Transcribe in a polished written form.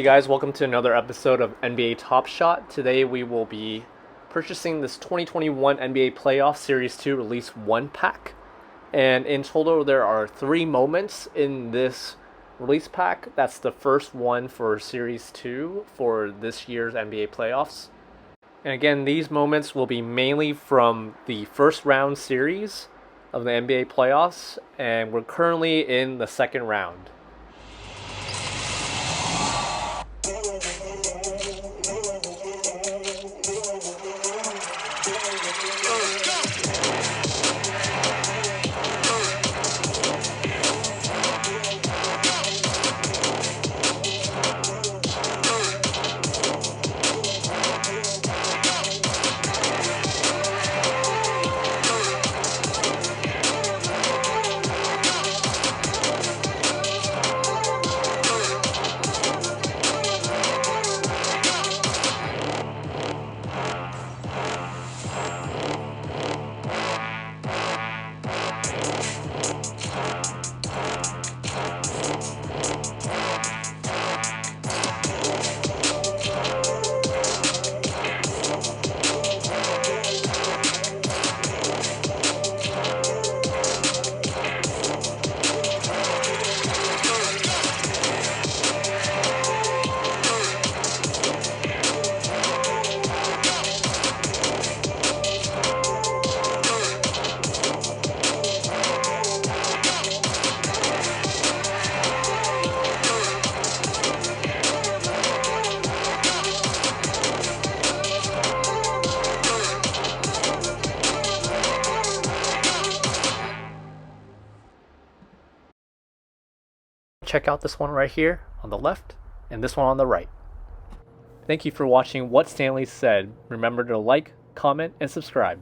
Hey guys, welcome to another episode of NBA Top Shot. Today we will be purchasing this 2021 NBA Playoff Series 2 Release 1 pack. And in total there are 3 moments in this release pack. That's the first one for Series 2 for this year's NBA Playoffs. And again, these moments will be mainly from the first round series of the NBA Playoffs, and we're currently in the second round. Check out this one right here on the left and this one on the right. Thank you for watching What Stanley Said. Remember to like, comment, and subscribe.